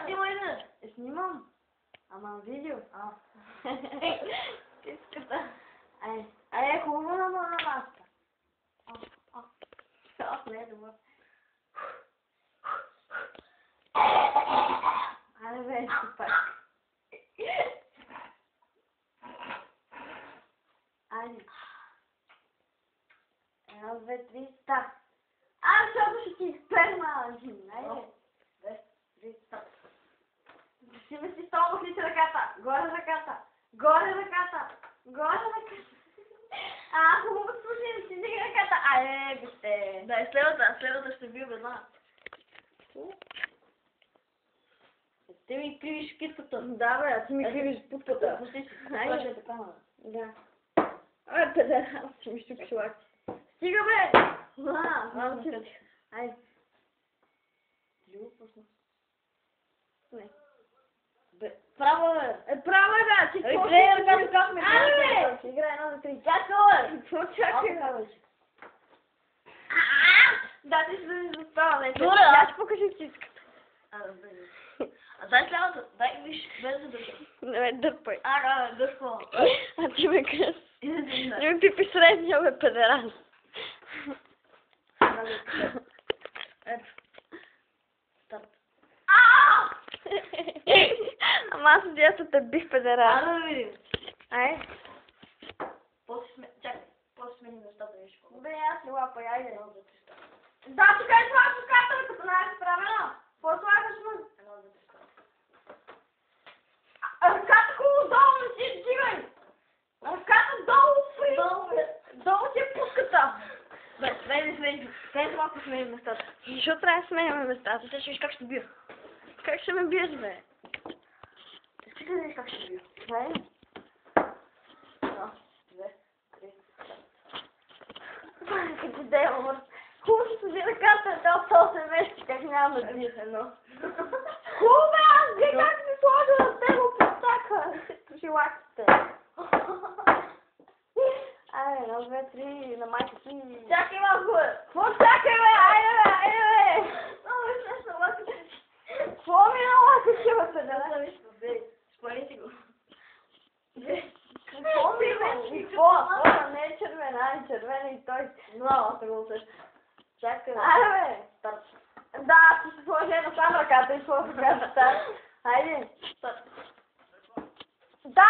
снимай да. Снимам. Ама видео. Киската. Ай, хубаво на маска. Не е добър. Айде бе, си пак. Айде. 1, 2, 3, старт. Защото ще ти изперма, Джин. Айде. 2, 3, старт. Си ме си столбах ли ръката? Горе ръката. Горе ръката. Горе ръката. Хубаво слушай, да си дига ръката. Айде, бисте. Да, следвата ще бил веднага. Ти ми кривиш китката. Да, бе, а ти ми кривиш путката. Айде така, бе. Да. Абе, педерал, ще ми щупиш лакти. Стига, бе! Айде. Не. Бе, право, бе. Право е, бе! Ти какво Играй ще ръката, играеш? как ме Айде, гледаш? бе! Играй 1, 2, 3. Чакай, бе. Какво чакай, бе? Да, ти се застава, не. Дура! Да, ти покажи цицката. Дай следвата. Дай виж, без да държа. Не ме дърпай. Дърпа. А ти ме къс. Не ми пипи средния, бе, педерал. Ето. Старт. Ама аз от детството те бих педерал. Да видим. Ай. Чакай. После смени местата, виж какво. Бе, аз ли лапай, айде. 1, 2, 3, старт. Да, тук е това шуката, бе, като най справена. Какво слагаш му? 1, 2, 3, старт. Ръката хубаво долу не си вдигай. Ръката долу, фри. Долу си е пуската. Бе, смени. Къде малко смени местата? Защо трябва да сменяме местата? Сега ще виж как ще бия. Как ще ме биеш, бе? Искаш ли да видиш как ще бия? Дай. 1, 2, 3, старт. Като дело, хубаво ще седи ръката, да от 8 месеца, как няма да биеш едно. Хубаво, бе, аз гледай как си сложила с него пустака. Туши лактите. Айде, 1, 2, 3, на майка си. Чакай малко, бе. Какво чакай, бе? Айде, бе! Много е смешно, лакъче. Какво ми налакаш, бе, педера? Да, виж, бе. Спали си го. Какво ми, бе? Какво? Не е червена, е червена и той. Много, аз не го усещам. Чакай, бе. Айде, бе! Старт. Да, ти ще сложи едно сам ръката и сложи ръката. Айде! Старт. Да!